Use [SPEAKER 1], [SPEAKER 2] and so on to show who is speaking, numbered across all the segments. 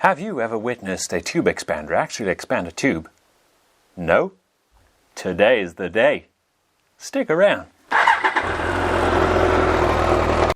[SPEAKER 1] Have you ever witnessed a tube expander actually expand a tube? No? Today is the day. Stick around.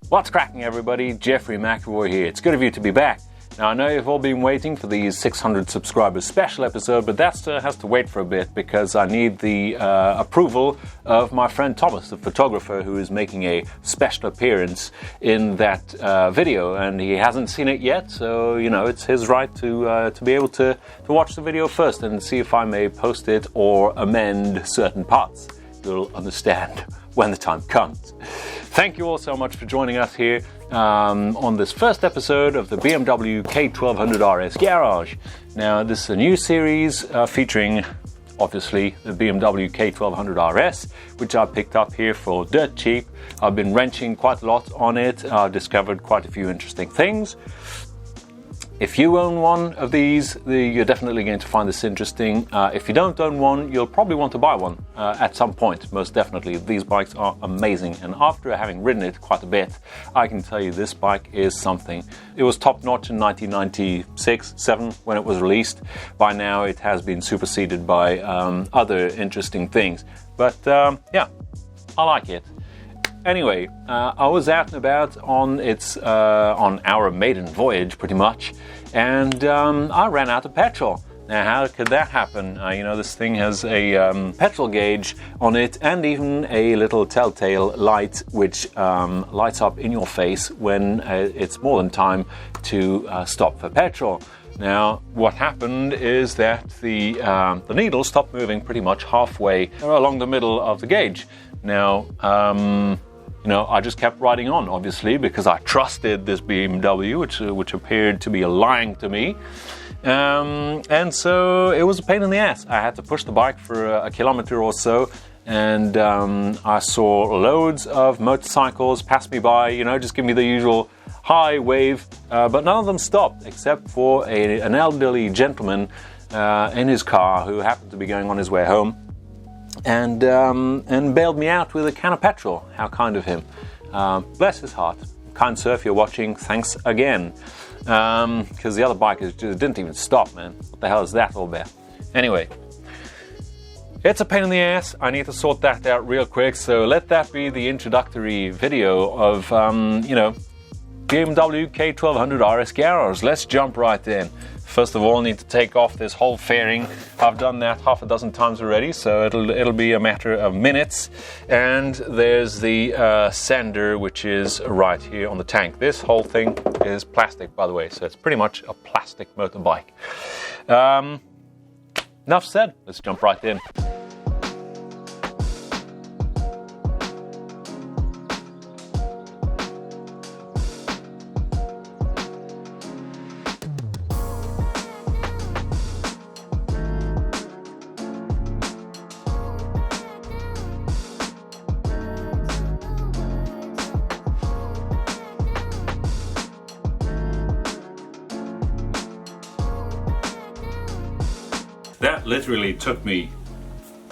[SPEAKER 1] What's cracking, everybody? Jeffrey McAvoy here. It's good of you to be back. Now, I know you've all been waiting for the 600 subscribers special episode, but that has to wait for a bit because I need the approval of my friend Thomas, the photographer, who is making a special appearance in that video, and he hasn't seen it yet, so, you know, it's his right to be able to watch the video first and see if I may post it or amend certain parts. You'll understand when the time comes. Thank you all so much for joining us here on this first episode of the BMW K1200RS Garage. Now, this is a new series featuring, obviously, the BMW K1200RS, which I picked up here for dirt cheap. I've been wrenching quite a lot on it. I've discovered quite a few interesting things. If you own one of these, you're definitely going to find this interesting. If you don't own one, you'll probably want to buy one at some point, most definitely. These bikes are amazing, and after having ridden it quite a bit, I can tell you this bike is something. It was top-notch in 1996-7 when it was released. By now it has been superseded by other interesting things. But yeah, I like it. Anyway, I was out and about on our maiden voyage, pretty much, and I ran out of petrol. Now, how could that happen? You know, this thing has a petrol gauge on it and even a little telltale light which lights up in your face when it's more than time to stop for petrol. Now, what happened is that the needle stopped moving pretty much halfway along the middle of the gauge. Now, you know, I just kept riding on, obviously, because I trusted this BMW, which appeared to be lying to me. And so it was a pain in the ass. I had to push the bike for a kilometer or so, and I saw loads of motorcycles pass me by, you know, just give me the usual high wave, but none of them stopped, except for an elderly gentleman in his car who happened to be going on his way home. And bailed me out with a can of petrol. How kind of him. Bless his heart. Kind sir, if you're watching, thanks again. Because the other bikers just didn't even stop, man. What the hell is that all about? Anyway, it's a pain in the ass. I need to sort that out real quick. So let that be the introductory video of, you know, BMW K1200RS Garage. Let's jump right in. First of all, I need to take off this whole fairing. I've done that half a dozen times already, so it'll be a matter of minutes. And there's the sender, which is right here on the tank. This whole thing is plastic, by the way, so it's pretty much a plastic motorbike. Enough said. Let's jump right in. That literally took me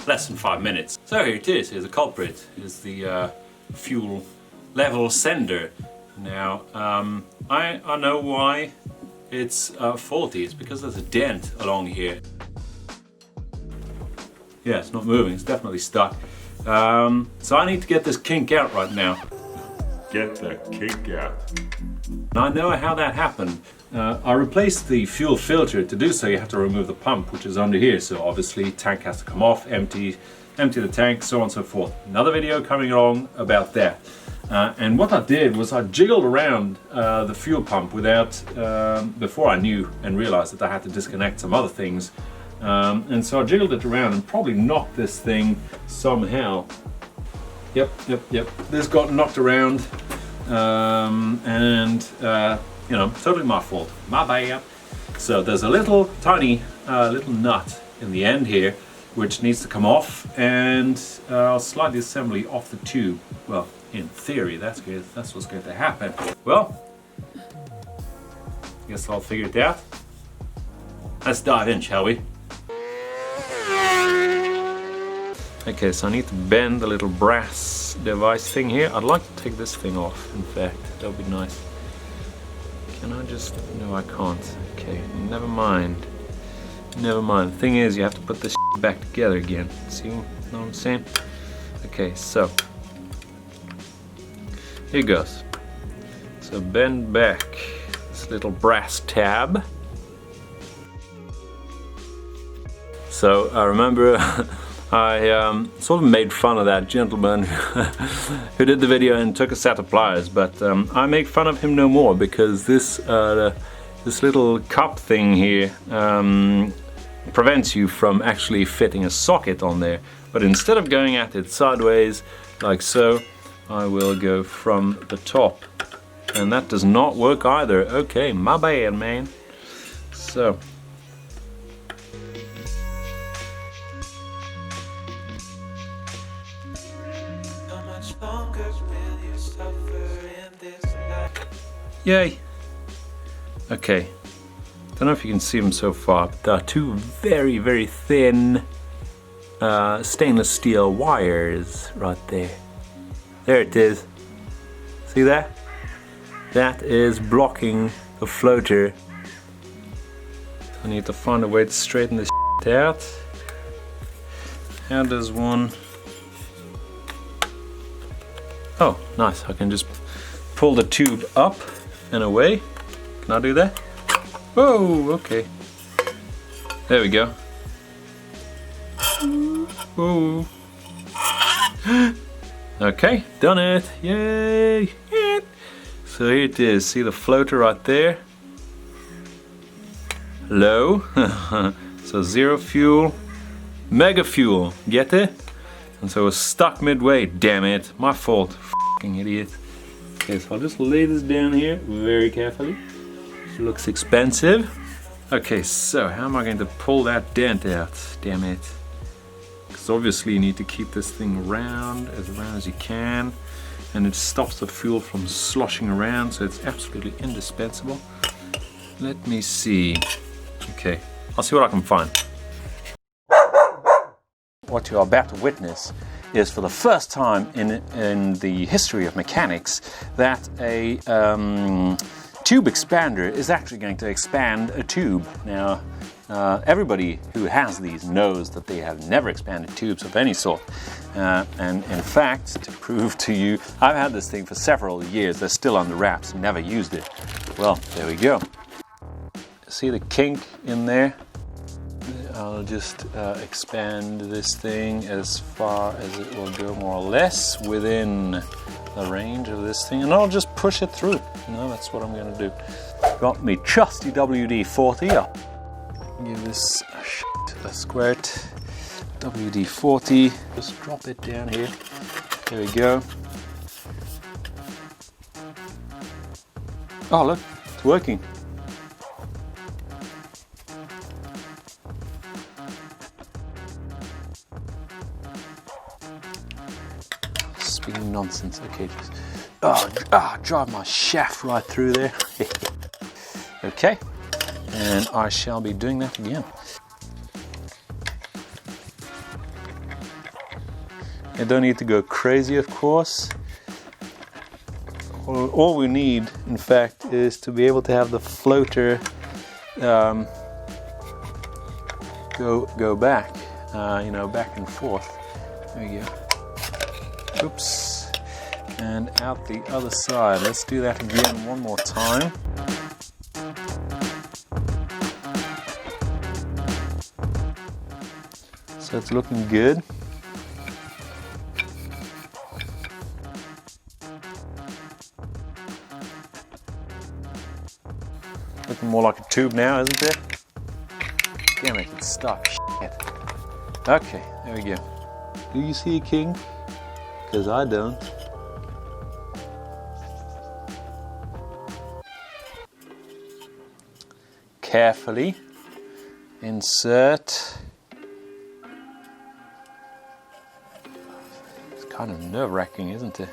[SPEAKER 1] less than 5 minutes. So here it is. Here's the culprit. Here's the fuel level sender. Now, I know why it's faulty. It's because there's a dent along here. Yeah, it's not moving. It's definitely stuck. So I need to get this kink out right now. Get the kink out. Now, I know how that happened. I replaced the fuel filter. To do so, you have to remove the pump, which is under here. So obviously, tank has to come off, empty the tank, so on and so forth. Another video coming along about that. And what I did was I jiggled around the fuel pump without, before I knew and realized that I had to disconnect some other things. And so I jiggled it around and probably knocked this thing somehow. Yep. This got knocked around, you know, totally my fault, my bad. So there's a little tiny little nut in the end here which needs to come off, and I'll slide the assembly off the tube. Well, in theory, that's what's going to happen. Well, I guess I'll figure it out. Let's dive in, shall we? Okay, so I need to bend the little brass device thing here. I'd like to take this thing off, in fact. That would be nice. Can I just... No, I can't. Okay, never mind. Never mind. The thing is, you have to put this back together again. See what I'm saying? Okay, so here goes. So bend back this little brass tab. So I remember I sort of made fun of that gentleman who did the video and took a set of pliers, but I make fun of him no more, because this little cup thing here prevents you from actually fitting a socket on there. But instead of going at it sideways like so, I will go from the top, and that does not work either. Okay, my bad, man. So yay. Okay, don't know if you can see them so far, but there are two very, very thin stainless steel wires right there. There it is. See that? That is blocking the floater. I need to find a way to straighten this out. How does one... Oh, nice. I can just pull the tube up and away. Can I do that? Whoa, okay. There we go. Whoa. Okay, done it. Yay! So here it is. See the floater right there? Low. So zero fuel, mega fuel. Get it? And so it's stuck midway. Damn it. My fault. F***ing idiot. Okay, so I'll just lay this down here very carefully. It looks expensive. Okay, so how am I going to pull that dent out? Damn it. Because obviously you need to keep this thing round as you can, and it stops the fuel from sloshing around, so it's absolutely indispensable. Let me see. Okay, I'll see what I can find. What you're about to witness is, for the first time in the history of mechanics, that a tube expander is actually going to expand a tube. Now, everybody who has these knows that they have never expanded tubes of any sort. And in fact, to prove to you, I've had this thing for several years. They're still under wraps, never used it. Well, there we go. See the kink in there? I'll just expand this thing as far as it will go, more or less within the range of this thing, and I'll just push it through. You know, that's what I'm going to do. Got me trusty WD-40 up. Give this a squirt. WD-40. Just drop it down here. There we go. Oh look, it's working. Speaking nonsense. Okay, just drive my shaft right through there. Okay, and I shall be doing that again. I don't need to go crazy, of course. All we need, in fact, is to be able to have the floater go back, you know, back and forth. There we go. Oops. And out the other side. Let's do that again one more time. So it's looking good. Looking more like a tube now, isn't it? Damn it, it's stuck. Shit. Okay, there we go. Do you see a king? Because I don't. Carefully insert. It's kind of nerve-wracking, isn't it?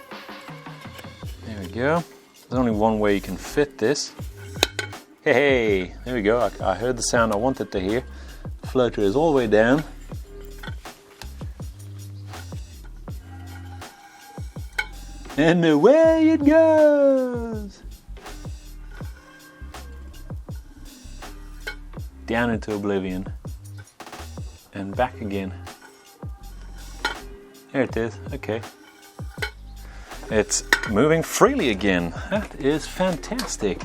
[SPEAKER 1] There we go. There's only one way you can fit this. Hey, there we go. I heard the sound I wanted to hear. The floater is all the way down. And away it goes. down into oblivion, and back again. There it is, okay. It's moving freely again. That is fantastic.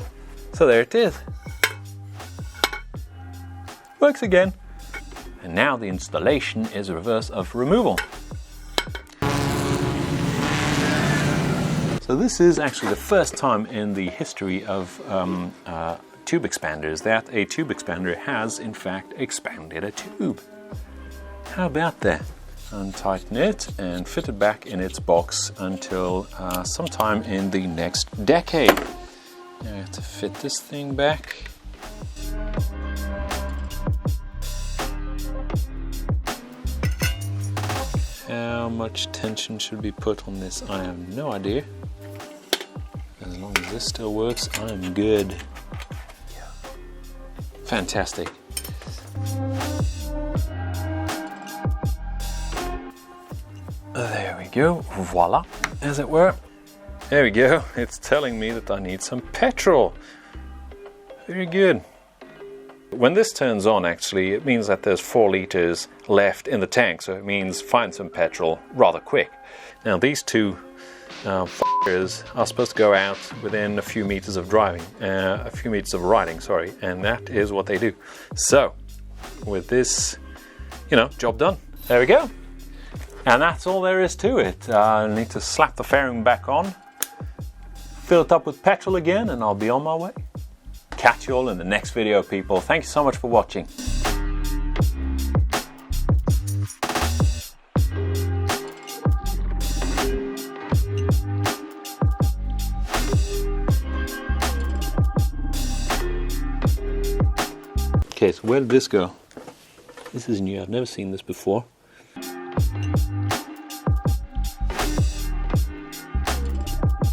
[SPEAKER 1] So there it is. Works again. And now the installation is a reverse of removal. So this is actually the first time in the history of tube expanders that a tube expander has in fact expanded a tube. How about that? Untighten it and fit it back in its box until sometime in the next decade. Now I have to fit this thing back. How much tension should be put on this? I have no idea. As long as this still works, I'm good. Yeah. Fantastic. There we go. Voila, as it were. There we go. It's telling me that I need some petrol. Very good. When this turns on, actually, it means that there's 4 liters left in the tank, so it means find some petrol rather quick. Now, these two f***ers are supposed to go out within a few meters of riding, sorry, and that is what they do. So, with this, job done. There we go. And that's all there is to it. I need to slap the fairing back on, fill it up with petrol again, and I'll be on my way. Catch you all in the next video, people. Thank you so much for watching. Okay, so where did this go? This is new. I've never seen this before.